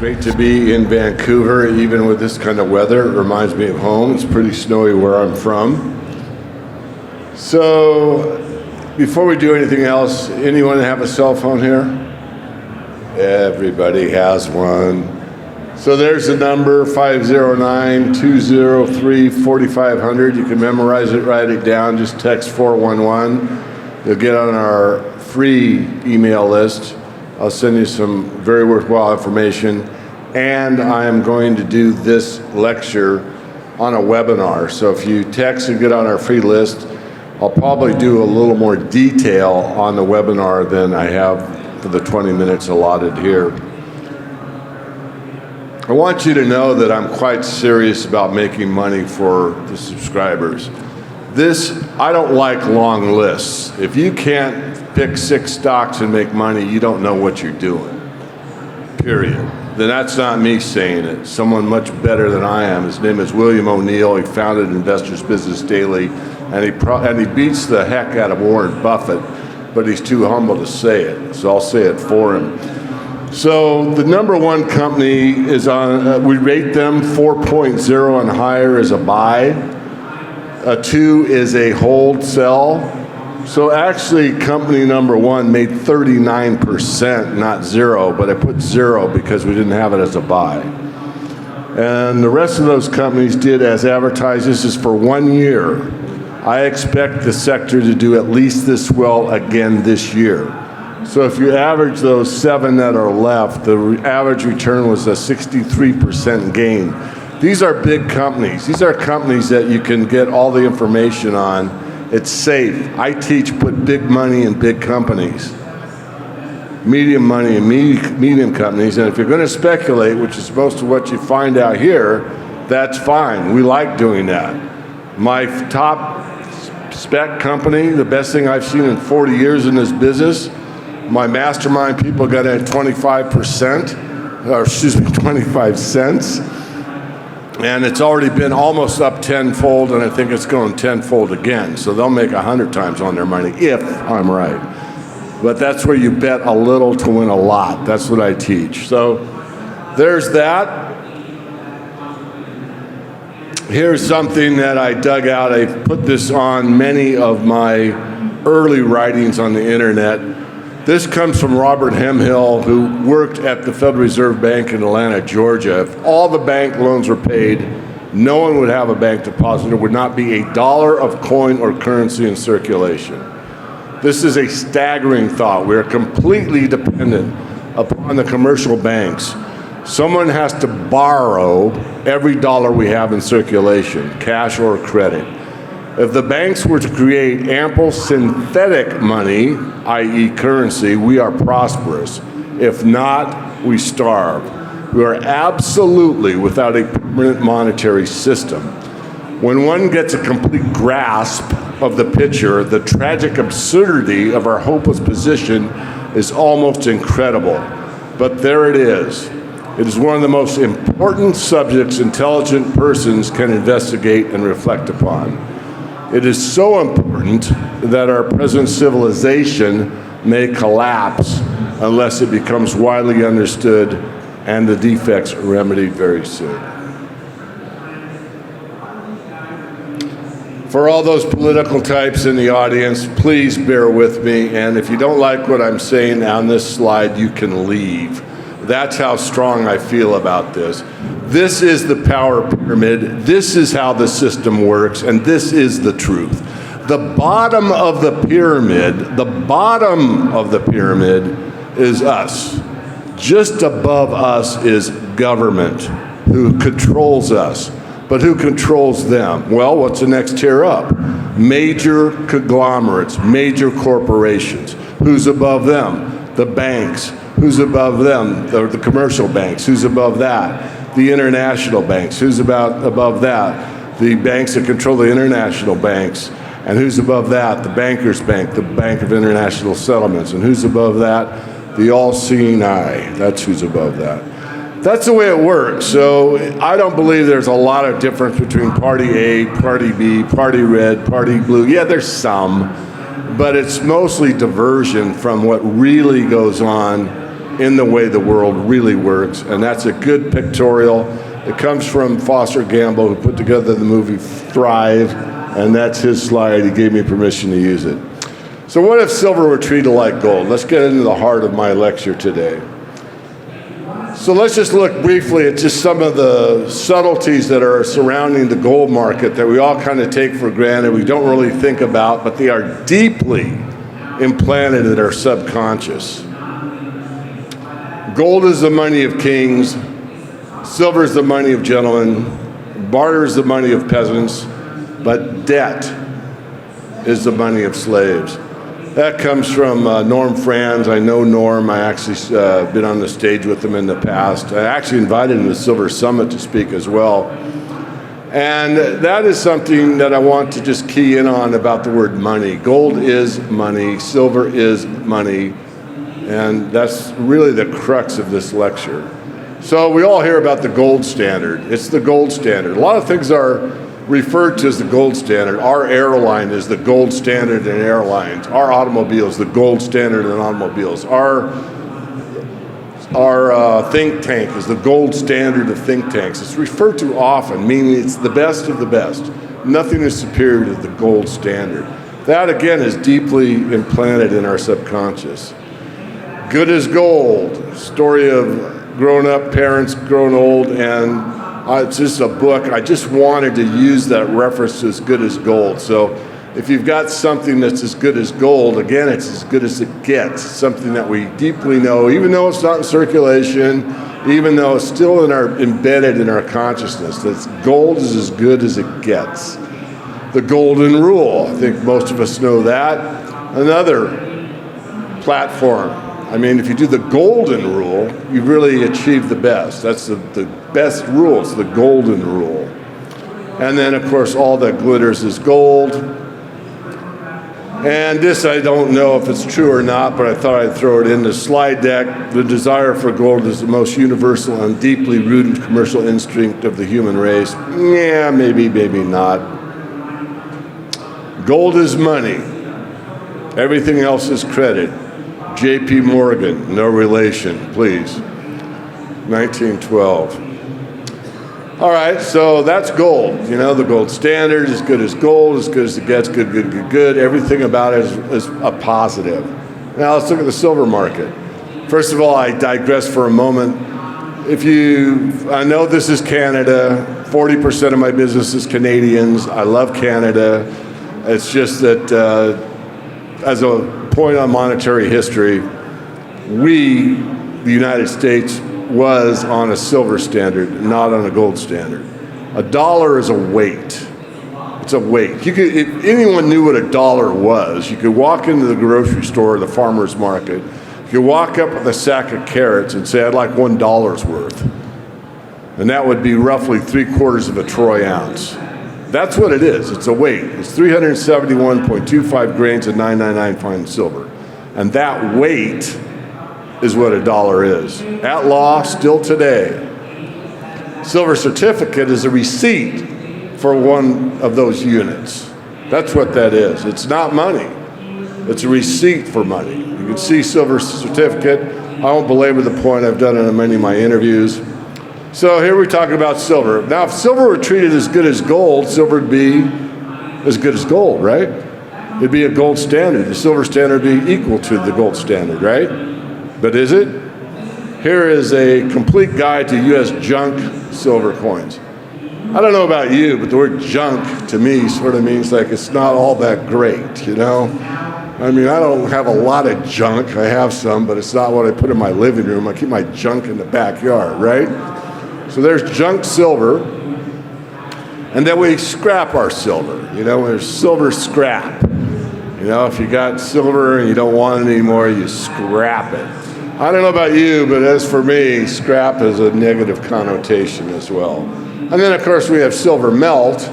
Great to be in Vancouver, even with this kind of weather. It reminds me of home. It's pretty snowy where I'm from. So, before we do anything else, anyone have a cell phone here? Everybody has one. So there's the number, 509-203-4500. You can memorize it, write it down, just text 411. You'll get on our free email list. I'll send you some very worthwhile information. And I am going to do this lecture on a webinar. So if you text and get on our free list, I'll probably do a little more detail on the webinar than I have for the 20 minutes allotted here. I want you to know that I'm quite serious about making money for the subscribers. I don't like long lists. If you can't pick 6 stocks and make money, you don't know what you're doing, period. Then that's not me saying it. Someone much better than I am. His name is William O'Neill. He founded Investors Business Daily, and he beats the heck out of Warren Buffett, but he's too humble to say it, so I'll say it for him. So the number one company is on, we rate them 4.0 and higher as a buy. A 2 is a hold sell. So actually company number one made 39%, not 0, but I put 0 because we didn't have it as a buy. And the rest of those companies did as advertised. This is for 1 year. I expect the sector to do at least this well again this year. So if you average those 7 that are left, the average return was a 63% gain. These are big companies. These are companies that you can get all the information on. It's safe. I teach put big money in big companies, medium money in medium companies, and if you're going to speculate, which is most of what you find out here, that's fine. We like doing that. My top spec company, the best thing I've seen in 40 years in this business, my mastermind people got in at 25%, or excuse me, 25 cents. And it's already been almost up tenfold, and I think it's going tenfold again. So they'll make 100 times on their money, if I'm right. But that's where you bet a little to win a lot. That's what I teach. So there's that. Here's something that I dug out. I put this on many of my early writings on the internet. This comes from Robert Hemhill, who worked at the Federal Reserve Bank in Atlanta, Georgia. If all the bank loans were paid, no one would have a bank deposit. There would not be a dollar of coin or currency in circulation. This is a staggering thought. We are completely dependent upon the commercial banks. Someone has to borrow every dollar we have in circulation, cash or credit. If the banks were to create ample synthetic money, i.e. currency, we are prosperous. If not, we starve. We are absolutely without a permanent monetary system. When one gets a complete grasp of the picture, the tragic absurdity of our hopeless position is almost incredible. But there it is. It is one of the most important subjects intelligent persons can investigate and reflect upon. It is so important that our present civilization may collapse unless it becomes widely understood and the defects remedied very soon. For all those political types in the audience, please bear with me, and if you don't like what I'm saying on this slide, you can leave. That's how strong I feel about this. This is the power pyramid. This is how the system works, and this is the truth. The bottom of the pyramid is us. Just above us is government, who controls us. But who controls them? Well, what's the next tier up? Major conglomerates, major corporations. Who's above them? The banks. Who's above them? The commercial banks. Who's above that? The international banks. Who's above that? The banks that control the international banks. And who's above that? The Bankers Bank, the Bank of International Settlements. And who's above that? The all-seeing eye. That's who's above that. That's the way it works. So I don't believe there's a lot of difference between Party A, Party B, Party Red, Party Blue. Yeah, there's some, but it's mostly diversion from what really goes on in the way the world really works, and that's a good pictorial. It comes from Foster Gamble, who put together the movie Thrive, and that's his slide. He gave me permission to use it. So what if silver were treated like gold? Let's get into the heart of my lecture today. So let's just look briefly at just some of the subtleties that are surrounding the gold market that we all kind of take for granted, we don't really think about, but they are deeply implanted in our subconscious. Gold is the money of kings, silver is the money of gentlemen, barter is the money of peasants, but debt is the money of slaves. That comes from Norm Franz. I know Norm. I actually been on the stage with him in the past. I actually invited him to Silver Summit to speak as well. And that is something that I want to just key in on about the word money. Gold is money. Silver is money. And that's really the crux of this lecture. So we all hear about the gold standard. It's the gold standard. A lot of things are referred to as the gold standard. Our airline is the gold standard in airlines. Our automobile is the gold standard in automobiles. Our think tank is the gold standard of think tanks. It's referred to often, meaning it's the best of the best. Nothing is superior to the gold standard. That, again, is deeply implanted in our subconscious. Good as gold, story of grown up parents, grown old, and it's just a book. I just wanted to use that reference to as good as gold. So if you've got something that's as good as gold, again, it's as good as it gets. Something that we deeply know, even though it's not in circulation, even though it's still embedded in our consciousness, that gold is as good as it gets. The golden rule, I think most of us know that. Another platform. I mean, if you do the golden rule, you really achieve the best. That's the best rule. It's the golden rule. And then, of course, all that glitters is gold. And this, I don't know if it's true or not, but I thought I'd throw it in the slide deck. The desire for gold is the most universal and deeply rooted commercial instinct of the human race. Yeah, maybe, maybe not. Gold is money. Everything else is credit. J.P. Morgan, no relation, please. 1912. All right, so that's gold. You know, the gold standard, as good as gold, as good as it gets, good, good, good, good. Everything about it is a positive. Now let's look at the silver market. First of all, I digress for a moment. I know this is Canada. 40% of my business is Canadians. I love Canada. It's just that as a point on monetary history, we, the United States, was on a silver standard, not on a gold standard. A dollar is a weight. It's a weight. If anyone knew what a dollar was, you could walk into the grocery store or the farmer's market, you could walk up with a sack of carrots and say, I'd like $1 worth. And that would be roughly 3/4 of a troy ounce. That's what it is. It's a weight. It's 371.25 grains of 999 fine silver. And that weight is what a dollar is. At law, still today. Silver certificate is a receipt for one of those units. That's what that is. It's not money. It's a receipt for money. You can see silver certificate. I won't belabor the point. I've done it in many of my interviews. So here we're talking about silver. Now, if silver were treated as good as gold, silver would be as good as gold, right? It'd be a gold standard. The silver standard would be equal to the gold standard, right? But is it? Here is a complete guide to U.S. junk silver coins. I don't know about you, but the word junk to me sort of means like it's not all that great, you know? I mean, I don't have a lot of junk. I have some, but it's not what I put in my living room. I keep my junk in the backyard, right? So there's junk silver, and then we scrap our silver. You know, there's silver scrap. You know, if you got silver and you don't want it anymore, you scrap it. I don't know about you, but as for me, scrap has a negative connotation as well. And then, of course, we have silver melt.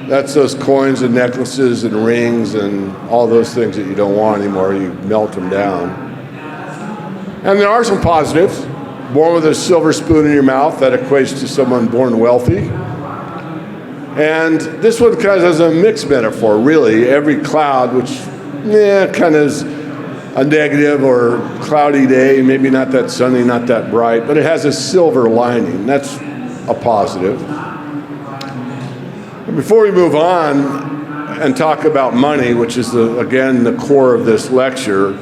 That's those coins and necklaces and rings and all those things that you don't want anymore. You melt them down. And there are some positives. Born with a silver spoon in your mouth, that equates to someone born wealthy. And this one kind of has a mixed metaphor, really. Every cloud, which kind of is a negative or cloudy day, maybe not that sunny, not that bright, but it has a silver lining. That's a positive. And before we move on and talk about money, which is, again, the core of this lecture,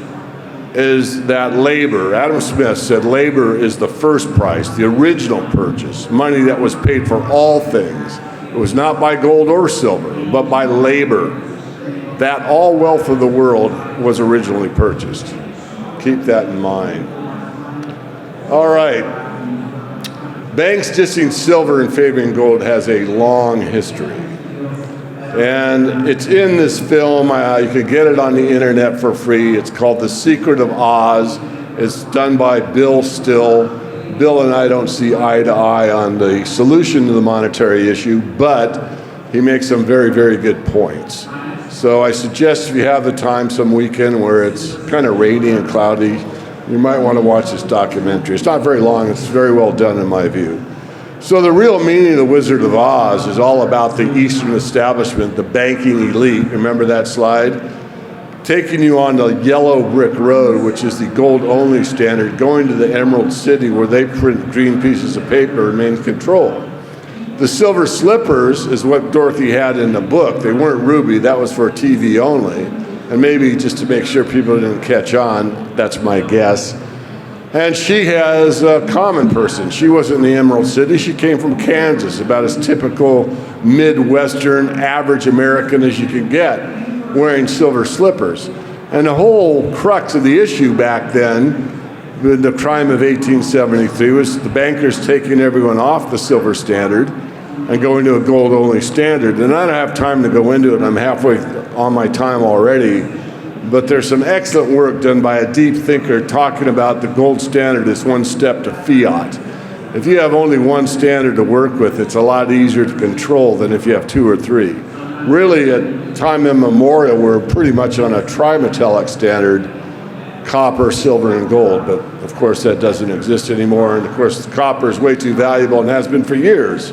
is that labor. Adam Smith said labor is the first price, the original purchase, money that was paid for all things. It was not by gold or silver, but by labor. That all wealth of the world was originally purchased. Keep that in mind. All right. Banks dissing silver and favoring gold has a long history. And it's in this film. You can get it on the internet for free. It's called The Secret of Oz. It's done by Bill Still. Bill and I don't see eye to eye on the solution to the monetary issue, but he makes some very, very good points. So I suggest if you have the time some weekend where it's kind of rainy and cloudy, you might want to watch this documentary. It's not very long. It's very well done in my view. So the real meaning of The Wizard of Oz is all about the Eastern establishment, the banking elite. Remember that slide? Taking you on the yellow brick road, which is the gold-only standard, going to the Emerald City where they print green pieces of paper and maintain control. The silver slippers is what Dorothy had in the book. They weren't ruby. That was for TV only. And maybe just to make sure people didn't catch on, that's my guess. And she has a common person. She wasn't in the Emerald City. She came from Kansas, about as typical Midwestern, average American as you could get, wearing silver slippers. And the whole crux of the issue back then, the crime of 1873, was the bankers taking everyone off the silver standard and going to a gold-only standard. And I don't have time to go into it. I'm halfway on my time already. But there's some excellent work done by a deep thinker talking about the gold standard as one step to fiat. If you have only one standard to work with, it's a lot easier to control than if you have two or three. Really, at time immemorial, we're pretty much on a trimetallic standard, copper, silver, and gold. But of course, that doesn't exist anymore. And of course, copper is way too valuable and has been for years.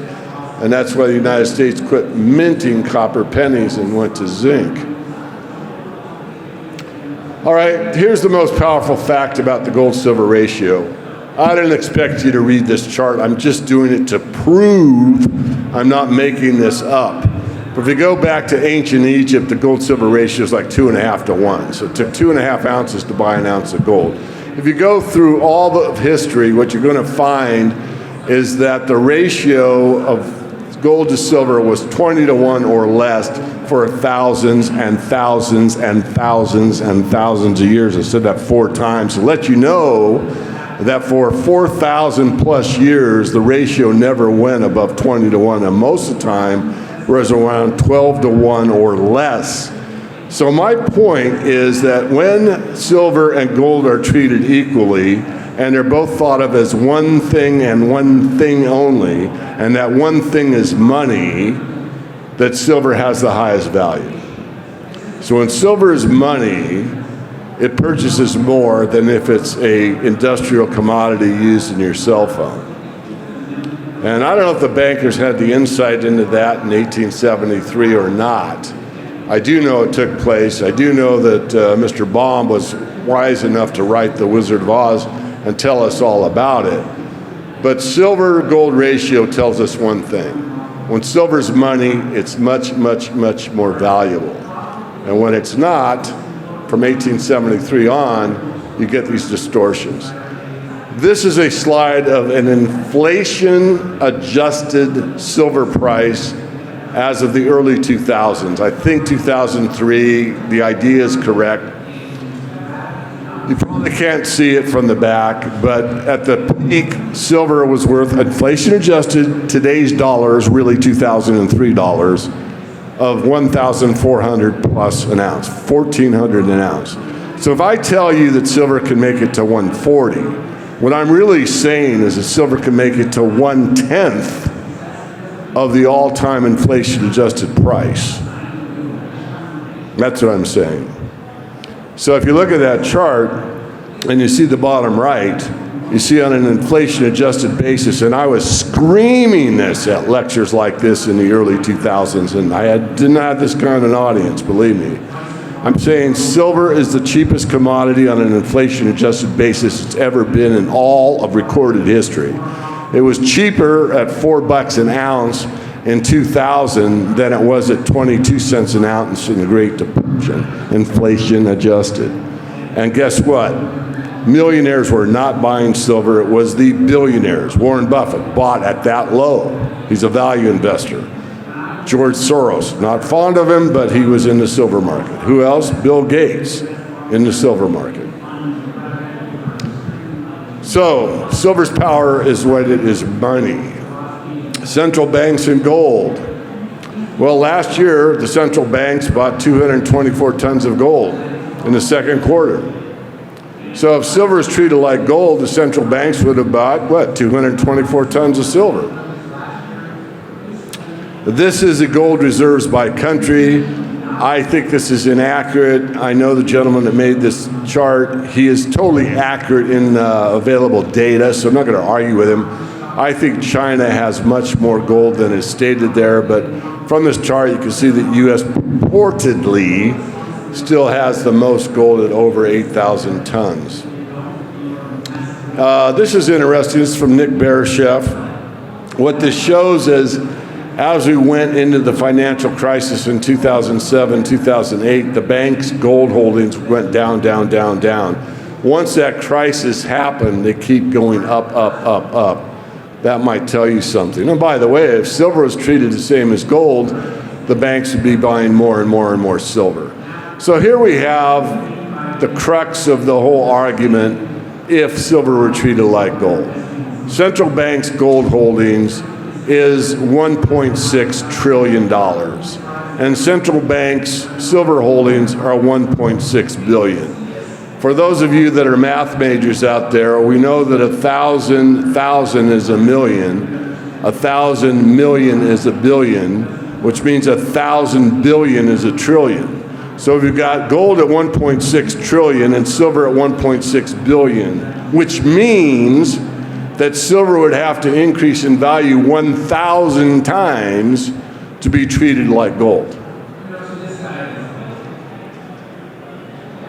And that's why the United States quit minting copper pennies and went to zinc. All right, here's the most powerful fact about the gold-silver ratio. I didn't expect you to read this chart. I'm just doing it to prove I'm not making this up. But if you go back to ancient Egypt, the gold-silver ratio is like 2.5 to 1. So it took 2.5 ounces to buy an ounce of gold. If you go through all of history, what you're going to find is that the ratio of gold to silver was 20 to 1 or less for thousands and thousands and thousands and thousands of years. I said that 4 times to let you know that for 4,000 plus years, the ratio never went above 20 to 1, and most of the time was around 12 to 1 or less. So my point is that when silver and gold are treated equally, and they're both thought of as one thing and one thing only, and that one thing is money, that silver has the highest value. So when silver is money, it purchases more than if it's a industrial commodity used in your cell phone. And I don't know if the bankers had the insight into that in 1873 or not. I do know it took place. I do know that Mr. Baum was wise enough to write The Wizard of Oz and tell us all about it. But silver-gold ratio tells us one thing. When silver's money, it's much, much, much more valuable. And when it's not, from 1873 on, you get these distortions. This is a slide of an inflation-adjusted silver price as of the early 2000s. I think 2003, the idea is correct. You probably can't see it from the back, but at the peak, silver was worth, inflation-adjusted, today's dollars, really $2003, of 1,400 plus an ounce, 1,400 an ounce. So if I tell you that silver can make it to 140, what I'm really saying is that silver can make it to 1/10 of the all-time inflation-adjusted price. That's what I'm saying. So if you look at that chart and you see the bottom right, you see on an inflation-adjusted basis, and I was screaming this at lectures like this in the early 2000s, and I didn't have this kind of an audience, believe me. I'm saying silver is the cheapest commodity on an inflation-adjusted basis it's ever been in all of recorded history. It was cheaper at $4 an ounce in 2000 than it was at 22 cents an ounce in the Great Depression, inflation adjusted. And guess what? Millionaires were not buying silver. It was the billionaires. Warren Buffett bought at that low. He's a value investor. George Soros, not fond of him, but he was in the silver market. Who else? Bill Gates in the silver market. So, silver's power is what it is money. Central banks and gold. Well, last year, the central banks bought 224 tons of gold in the second quarter. So if silver is treated like gold, the central banks would have bought, what, 224 tons of silver. This is the gold reserves by country. I think this is inaccurate. I know the gentleman that made this chart. He is totally accurate in available data, so I'm not going to argue with him. I think China has much more gold than is stated there, but from this chart you can see that U.S. purportedly still has the most gold at over 8,000 tons. This is interesting. This is from Nick Beresheff. What this shows is as we went into the financial crisis in 2007, 2008, the bank's gold holdings went down, down, down, down. Once that crisis happened, they keep going up, up, up, up. That might tell you something. And by the way, if silver was treated the same as gold, the banks would be buying more and more and more silver. So here we have the crux of the whole argument if silver were treated like gold. Central banks' gold holdings is $1.6 trillion. And central banks' silver holdings are $1.6 billion. For those of you that are math majors out there, we know that 1,000 is a million, 1,000 million is a billion, which means 1,000 billion is a trillion. So we've got gold at 1.6 trillion and silver at 1.6 billion, which means that silver would have to increase in value 1,000 times to be treated like gold.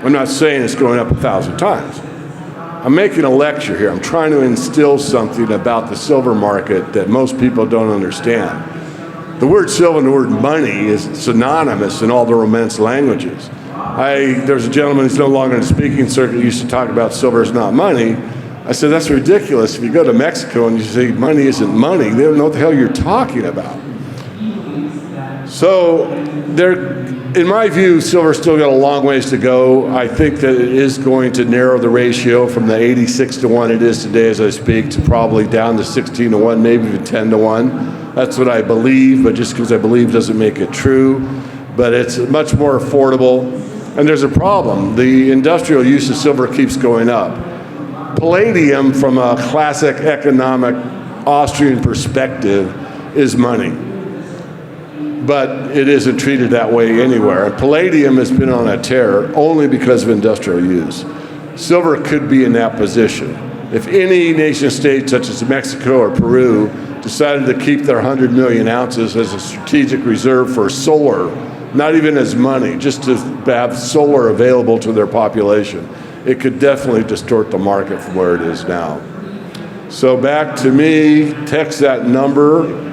I'm not saying it's going up 1,000 times. I'm making a lecture here. I'm trying to instill something about the silver market that most people don't understand. The word silver and the word money is synonymous in all the Romance languages. There's a gentleman who's no longer in the speaking circuit who used to talk about silver is not money. I said, that's ridiculous. If you go to Mexico and you say money isn't money, they don't know what the hell you're talking about. So in my view, silver's still got a long ways to go. I think that it is going to narrow the ratio from the 86 to 1 it is today as I speak to probably down to 16 to 1, maybe even 10 to 1. That's what I believe, but just because I believe doesn't make it true. But it's much more affordable. And there's a problem. The industrial use of silver keeps going up. Palladium, from a classic economic Austrian perspective, is money. But it isn't treated that way anywhere. And palladium has been on a tear only because of industrial use. Silver could be in that position. If any nation state, such as Mexico or Peru, decided to keep their 100 million ounces as a strategic reserve for solar, not even as money, just to have solar available to their population, it could definitely distort the market from where it is now. So back to me, text that number.